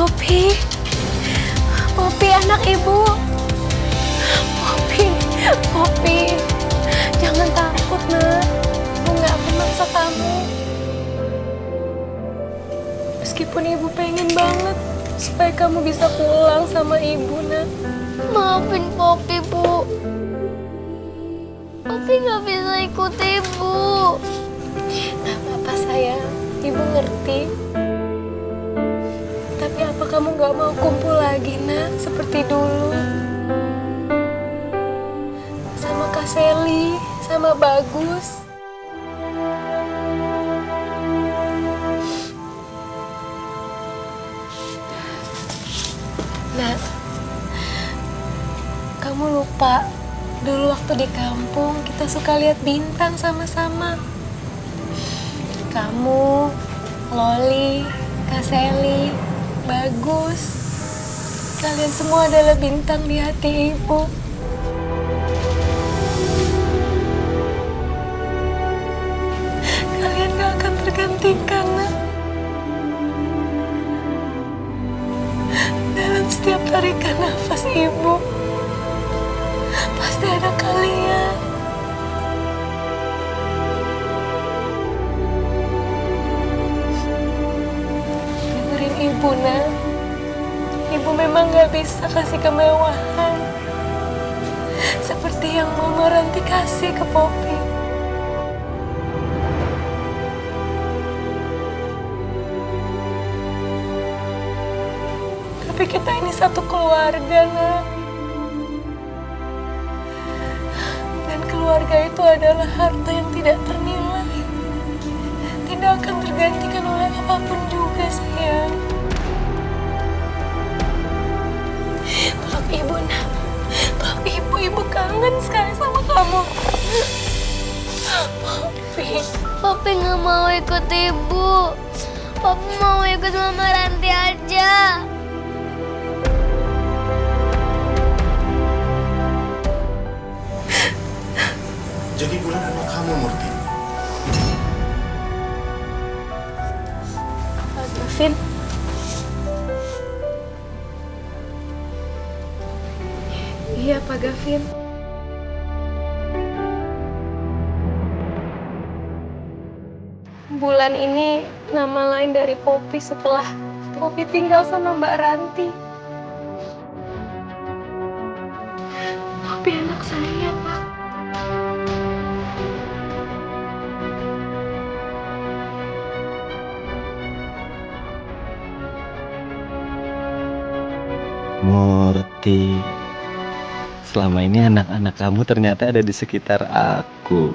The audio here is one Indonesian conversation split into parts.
Poppy, Poppy anak ibu. Poppy, Poppy, jangan takut nak. Ibu nggak akan maksa kamu. Meskipun ibu pengen banget supaya kamu bisa pulang sama ibu nak. Maafin Poppy, Bu. Poppy nggak bisa ikut ibu. Nah, apa sayang, ibu ngerti. Tapi apa kamu nggak mau kumpul lagi nak seperti dulu? Sama Kak Selly, sama Bagus. Nah, kamu lupa dulu waktu di kampung kita suka lihat bintang sama-sama. Kamu, Loli, Kak Selly, Bagus. Kalian semua adalah bintang di hati ibu. Kalian gak akan tergantikan, nak. Dalam setiap tarikan nafas ibu, pasti ada kalian. Dengerin ibu, nak. Ibu memang gak bisa kasih kemewahan seperti yang Mama Ranti kasih ke Poppy. Tapi kita ini satu keluarga, nak. Dan keluarga itu adalah harta yang tidak ternilai. Tidak akan tergantikan oleh apapun juga, sayang. Peluk ibu, nak. Peluk ibu, ibu kangen sekali sama kamu. Poppy. Poppy nggak mau ikut ibu. Poppy mau ikut Mama Ranti aja. Jadi Bulan anak kamu, Murti. Pak Gavin. Iya, Pak Gavin. Bulan ini nama lain dari Poppy setelah Poppy tinggal sama Mbak Ranti. Poppy anak saya, Pak. Murti, selama ini anak-anak kamu ternyata ada di sekitar aku.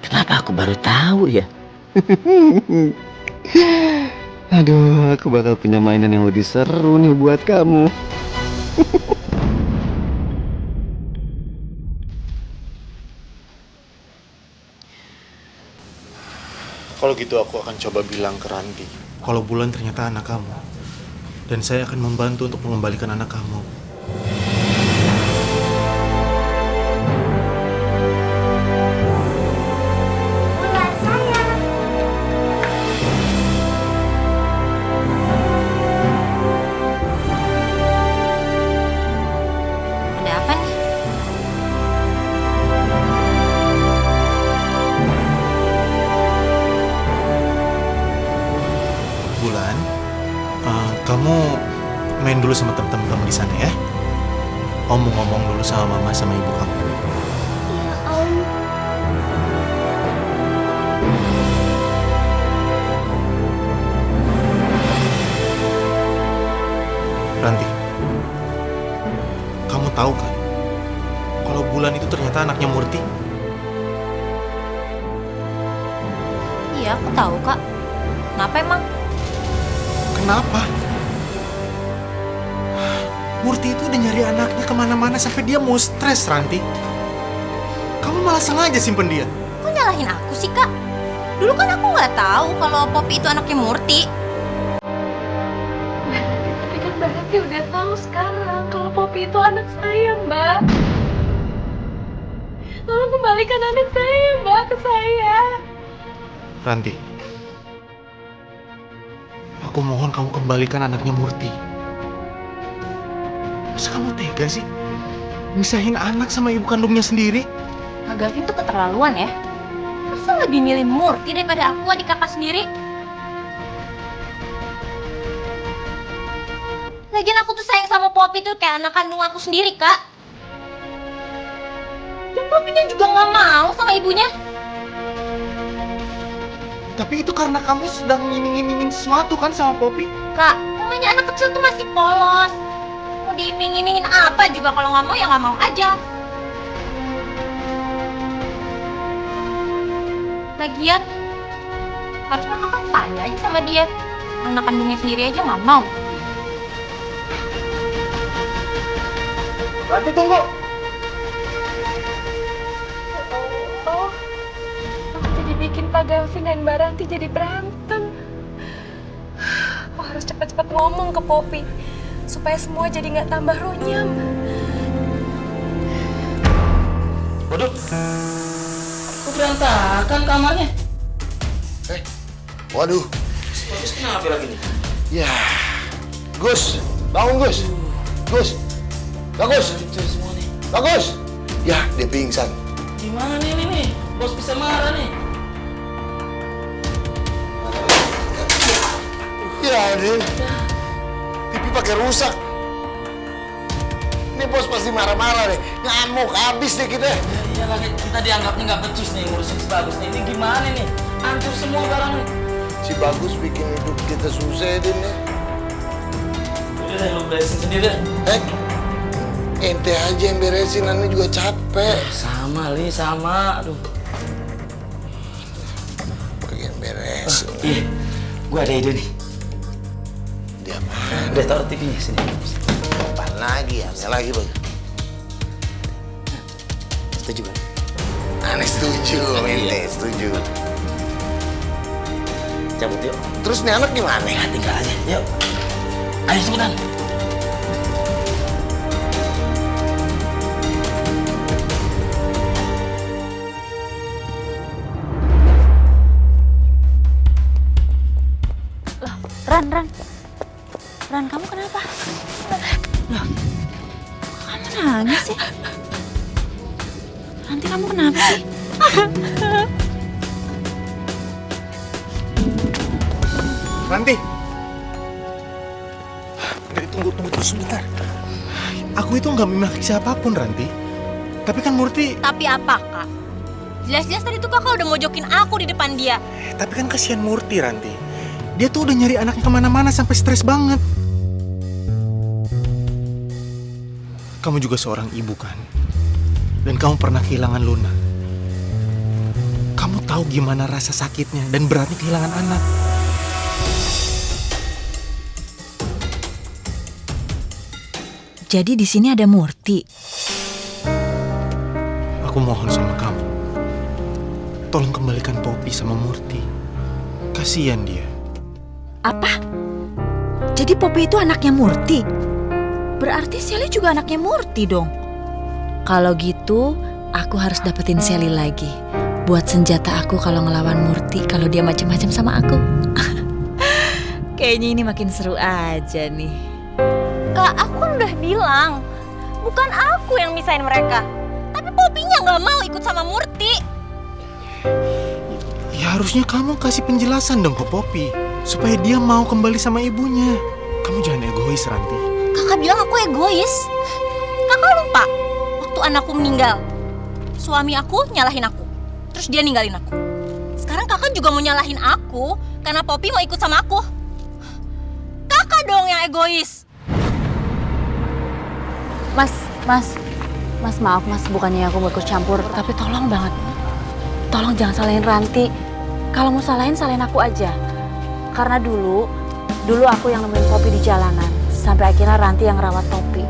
Kenapa aku baru tahu ya? Aduh, aku bakal punya mainan yang lebih seru nih buat kamu. Kalau gitu aku akan coba bilang ke Ranti kalau Bulan ternyata anak kamu. Dan saya akan membantu untuk mengembalikan anak kamu. Bulan saya. Ada apa nih? Bulan, kamu main dulu sama teman-teman kamu di sana ya. Om mau ngomong dulu sama mama sama ibu kamu. Iya, Om. Ranti, kamu tahu kan kalau Bulan itu ternyata anaknya Murti? Iya, aku tahu, Kak. Kenapa emang? Kenapa? Murti itu udah nyari anaknya kemana-mana sampai dia mau stres, Ranti. Kamu malah sengaja simpen dia. Kok nyalahin aku sih, Kak? Dulu kan aku nggak tahu kalau Poppy itu anaknya Murti. Tapi kan Mbak Ranti udah tahu sekarang kalau Poppy itu anak saya, Mbak. Tolong kembalikan anak saya, Mbak, ke saya. Ranti, Aku mohon kamu kembalikan anaknya Murti. Masa kamu tega sih? Misahin anak sama ibu kandungnya sendiri? Kak Gavin tuh keterlaluan ya. Masa lebih milih Murti daripada aku, adik kakak sendiri? Lagian aku tuh sayang sama Poppy tuh kayak anak kandung aku sendiri, Kak. Dan Poppy-nya juga gak mau sama ibunya. Tapi itu karena kamu sedang ngiming-ngimingin sesuatu kan sama Poppy? Kak, namanya anak kecil tuh masih polos. Mau diiming-imingin apa juga kalau nggak mau ya nggak mau aja. Lagian, harusnya kakak tanya aja sama dia. Anak kandungnya sendiri aja nggak mau. Ranti tunggu! Oh, aku jadi bikin Pak Gavin dan Mbak Ranti jadi berantem. Aku harus cepat-cepat ngomong ke Poppy supaya semua jadi nggak tambah runyam. Waduh, kok berantakan kamarnya? Waduh, Terus kenapa lagi nih? ya. Gus, bangun Gus. Gus, bagus, Hancur semua nih. bagus. Ya, dia pingsan. Gimana nih? Bos bisa marah nih. Ya, Din. TV pakai rusak. Ini bos pasti marah-marah deh. Ngamuk, habis deh kita. Iya lagi kita dianggapnya nggak becus nih ngurusin si Bagus nih. Ini gimana nih? Hancur semua barang nih. Si Bagus bikin hidup kita susah, Din ya. Udah deh lu beresin sendiri deh. Ente aja yang beresin, Ani juga capek. Sama Li, sama. Aduh. Bagian beresin. Iya, gua ada ide nih. Dia apa? Udah taruh TV-nya sini. Apaan lagi ya? Lagi bang. Setuju kan? Aneh setuju, ente setuju. Cabut yuk. Terus nih anak gimana? Ya tinggal aja. Yuk. Ayo cepetan. Ran, kamu kenapa? Loh, kamu nangis sih? Nanti kamu kenapa sih? Ranti! Tunggu sebentar. Aku itu nggak memaki siapapun, Ranti. Tapi kan Murti... Tapi apa, Kak? Jelas-jelas tadi tuh kakak udah mojokin aku di depan dia. Tapi kan kasihan Murti, Ranti. Dia tuh udah nyari anaknya kemana-mana sampai stres banget. Kamu juga seorang ibu kan? Dan kamu pernah kehilangan Luna. Kamu tahu gimana rasa sakitnya dan beratnya kehilangan anak. Jadi di sini ada Murti. Aku mohon sama kamu. Tolong kembalikan Poppy sama Murti. Kasihan dia. Apa? Jadi Poppy itu anaknya Murti? Berarti Sally juga anaknya Murti dong. Kalau gitu, aku harus dapetin Sally lagi. Buat senjata aku kalau ngelawan Murti kalau dia macam-macam sama aku. Kayaknya ini makin seru aja nih. Kak, aku kan udah bilang, bukan aku yang misahin mereka. Tapi Poppy-nya gak mau ikut sama Murti. Ya harusnya kamu kasih penjelasan dong ke Poppy. Supaya dia mau kembali sama ibunya. Kamu jangan egois, Ranti. Kakak bilang aku egois. Kakak lupa waktu anakku meninggal, suami aku nyalahin aku, terus dia ninggalin aku. Sekarang kakak juga mau nyalahin aku karena Poppy mau ikut sama aku. Kakak dong yang egois. Mas maaf mas, bukannya aku mau ikut campur, tapi tolong banget, tolong jangan salahin Ranti. Kalau mau salahin aku aja. Karena dulu aku yang nemuin Poppy di jalanan. Sampai akhirnya Ranti yang ngerawat Poppy.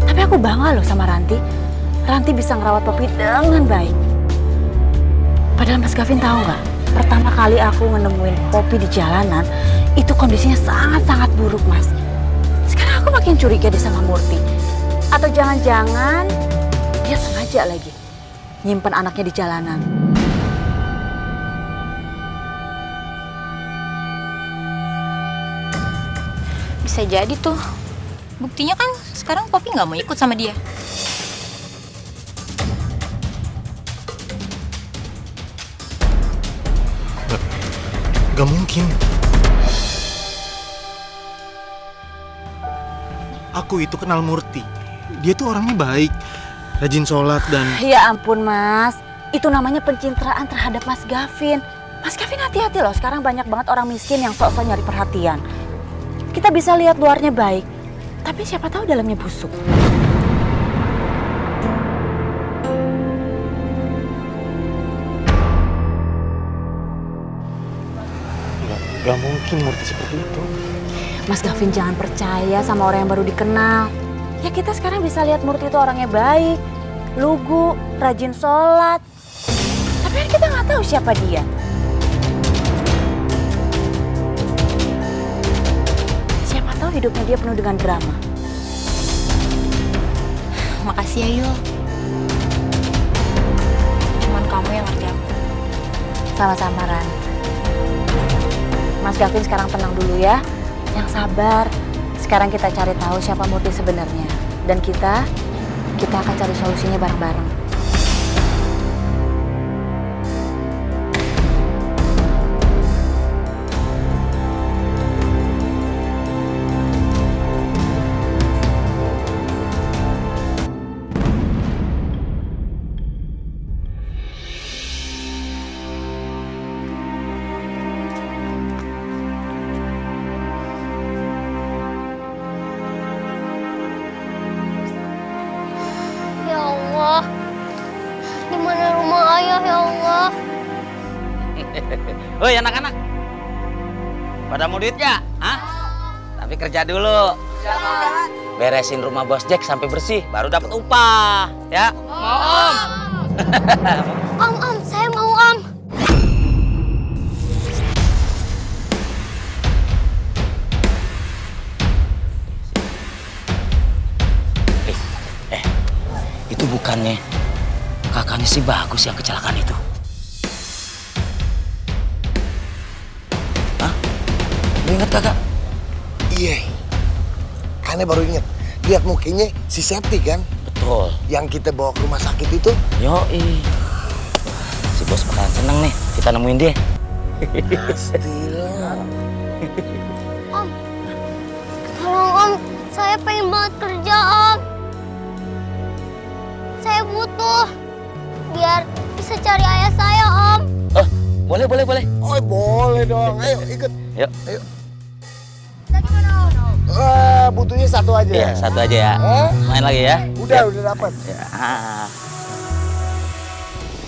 Tapi aku bangga loh sama Ranti. Ranti bisa ngerawat Poppy dengan baik. Padahal Mas Gavin tahu nggak? Pertama kali aku nemuin Poppy di jalanan, itu kondisinya sangat-sangat buruk, Mas. Sekarang aku makin curiga deh sama Murti. Atau jangan-jangan dia sengaja lagi nyimpen anaknya di jalanan. Bisa jadi tuh. Buktinya kan sekarang Poppy nggak mau ikut sama dia. Gak mungkin. Aku itu kenal Murti. Dia tuh orangnya baik, rajin sholat dan... Ya ampun Mas, itu namanya pencitraan terhadap Mas Gavin. Mas Gavin hati-hati loh, sekarang banyak banget orang miskin yang sok-sok nyari perhatian. Kita bisa lihat luarnya baik, tapi siapa tahu dalamnya busuk. Gak mungkin Murti seperti itu. Mas Gavin jangan percaya sama orang yang baru dikenal. Ya kita sekarang bisa lihat Murti itu orangnya baik, lugu, rajin sholat. Tapi kan kita nggak tahu siapa dia. Siapa tahu hidupnya dia penuh dengan drama. Makasih ya Yul. Cuman kamu yang ngerti aku. Sama-sama Ran. Mas Gavin sekarang tenang dulu ya. Yang sabar. Sekarang kita cari tahu siapa Murti sebenarnya. Dan kita akan cari solusinya bareng-bareng. Ya Allah, di mana rumah ayah ya Allah? Woi anak-anak, pada mau duit ya? Hah? Tapi kerja dulu. Beresin rumah Bos Jack sampai bersih, baru dapat upah. Ya? Mau Om? Om, saya mau Om. Itu bukannya kakaknya si Bagus yang kecelakaan itu? Hah? Lu ingat kakak? Iya. Aneh baru inget. Lihat mukanya si Septi kan? Betul. Yang kita bawa ke rumah sakit itu. Yoi. Si Bos bakalan seneng nih kita nemuin dia. Pastilah. Om, tolong Om, saya pengen banget kerja Om. Saya butuh biar bisa cari ayah saya Om. Boleh. Oh boleh dong. Ayo ikut. Yuk. Ayo. Lagi mana Om? Butuhnya satu aja. Iya, satu aja ya. Main lagi ya. Udah dapat. Ya.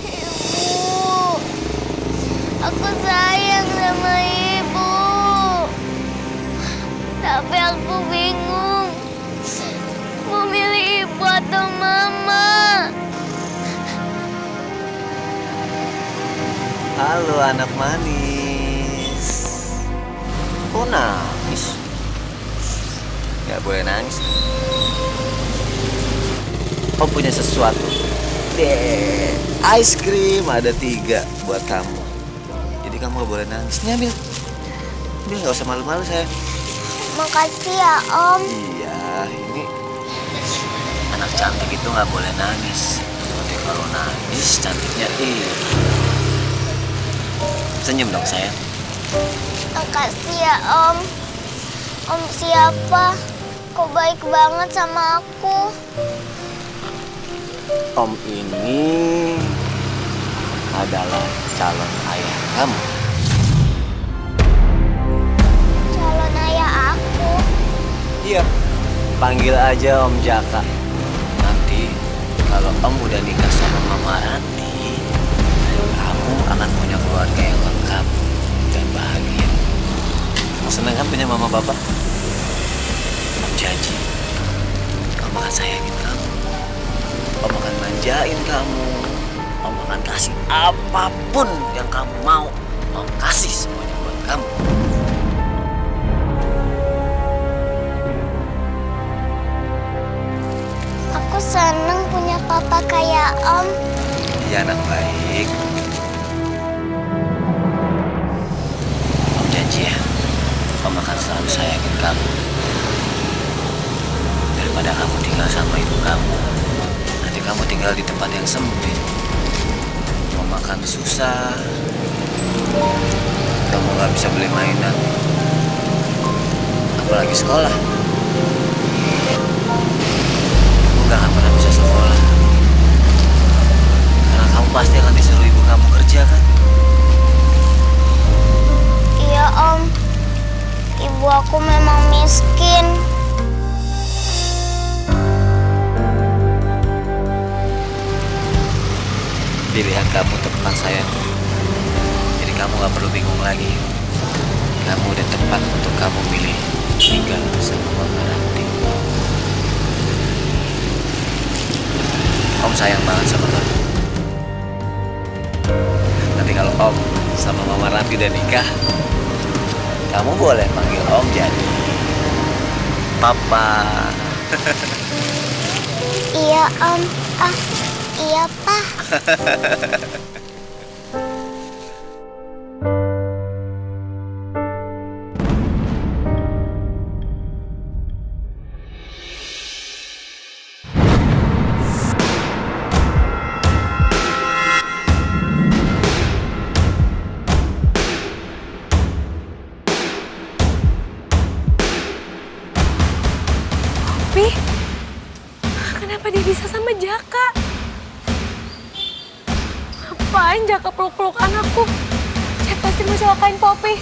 Ibu, aku sayang sama Ibu. Tapi aku bingung mau milih Ibu atau Mama. Halo anak manis. Kok nangis? Gak boleh nangis. Om punya sesuatu. Deh, ice cream ada 3 buat kamu. Jadi kamu gak boleh nangis. Nih ambil. Ambil, gak usah malu-malu sayang. Makasih ya Om. Iya, ini anak cantik itu nggak boleh nangis. Nanti kalau nangis cantiknya senyum dong sayang. Makasih ya Om. Om siapa? Kok baik banget sama aku? Om ini adalah calon ayah kamu. Calon ayah aku. Iya. Panggil aja Om Jaka. Nanti kalau Om udah nikah sama Mama Ranti, kamu akan punya keluarga yang lengkap dan bahagia. Senang kan punya mama bapak? Om janji, Om akan sayangin kamu. Om akan manjain kamu. Om akan kasih apapun yang kamu mau. Om kasih semuanya buat kamu. Aku seneng punya papa kayak Om. Iya anak baik. Om janji ya, Om akan selalu sayangin kamu. daripada kamu tinggal sama ibu kamu, nanti kamu tinggal di tempat yang sempit. Mau makan susah, kamu nggak bisa beli mainan, apalagi sekolah. Kamu nggak akan pernah bisa sekolah, karena kamu pasti akan disuruh ibu kamu kerja kan? Iya Om, ibu aku memang miskin. Pilihan kamu tepat sayang, jadi kamu gak perlu bingung lagi. Kamu udah tepat untuk kamu milih tinggal sama Mama Ranti. Om sayang banget sama kamu. Nanti kalau Om sama Mama Ranti udah nikah, kamu boleh panggil Om jadi Papa. Iya Om, iya Pak. Poppy, kenapa dia bisa sama Jaka? Ngapain Jaka peluk-peluk anakku? Dia pasti mau celakain Poppy.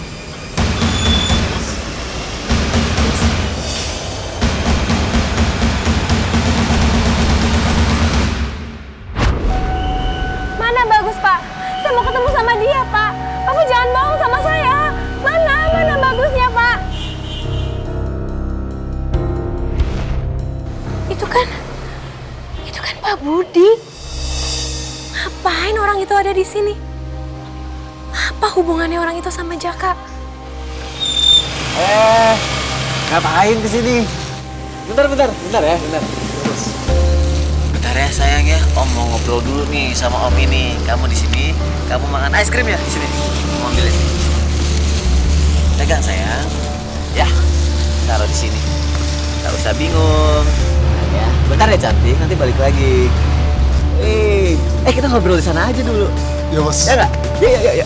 Mana Bagus, Pak? Saya mau ketemu sama dia, Pak. Bapak jangan bohong sama saya. Mana Bagusnya, Pak? Itu kan Pak Budi. Ngapain orang itu ada di sini? Apa hubungannya orang itu sama Jaka? Ngapain kesini? Bentar ya. Bentar ya sayang ya, Om mau ngobrol dulu nih sama Om ini. Kamu di sini, kamu makan es krim ya di sini. Mau ambilin. Pegang sayang. Ya, taruh di sini. Gak usah bingung. Ya, bentar ya cantik, nanti balik lagi. Kita ngobrol di sana aja dulu. Ya bos. Ya nggak? Ya.